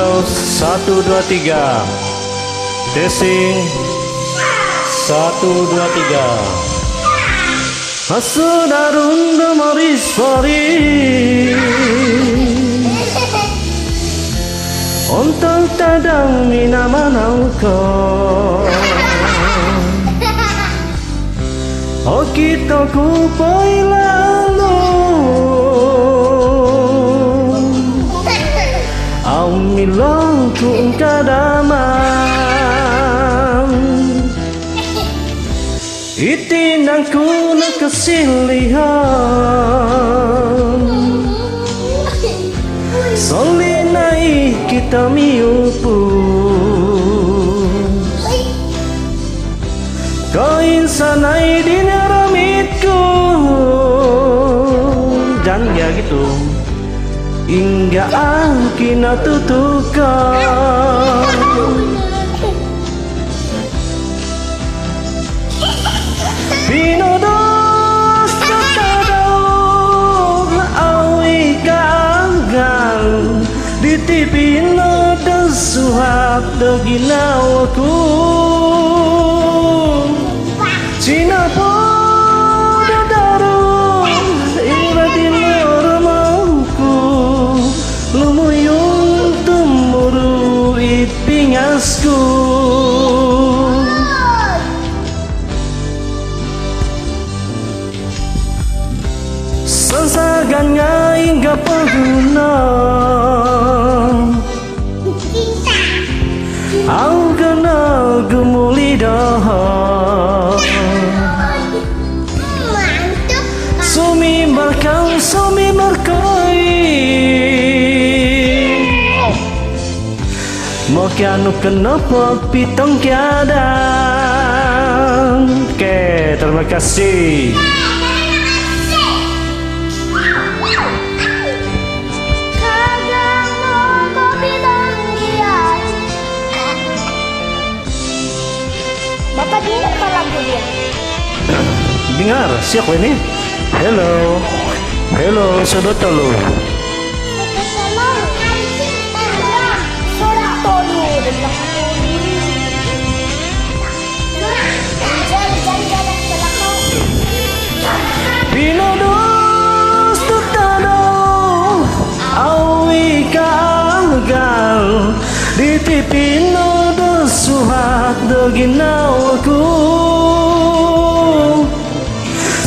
Halo, 1 2 3. Testing 1 2 3. Asdarun maris fari Untuk tadang minamanauko O kita ku lalu Amilang ku kadaman Itinang ku nakasilihan Solinai kita miupus Kau insanai dinaраmitku Jangan ya gitu Hingga akhirnya tutukan Pinodos tatadaw awi kaanggan Ditipino dan suhat do ginawaku Sinapo dadaro ira dinaramaku Lumuyong tumuru ipingasku Sansagan nga hingga paguna Ang gana gumulidah Sumimbar kang sumimbar ko'y Mokyano kenapa pitong kiadan Oke, terima kasih Bapak dengar apa lagu dia? Dengar, siapa ini? Hello, hello, saudara lo. Pinodos tutado, awi kaanggal, ditipino do suhat do ginawaku.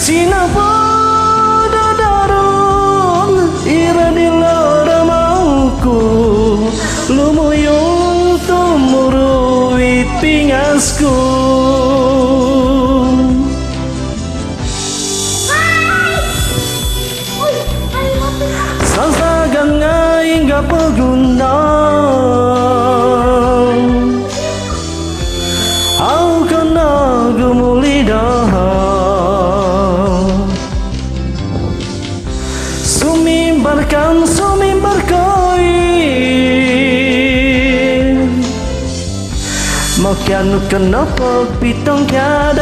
Sinapo dadarun ira dilaramauku Lumuyong tumuru ipingasku Sansagan nga hingga paguna Au ka na gumulidah Sumimbarkan sumimbar ko'y Makyano kenapa pitong kiadan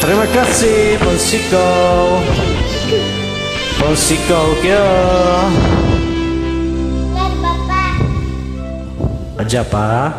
Terima kasih Ponsiko kya Bapak Aja pa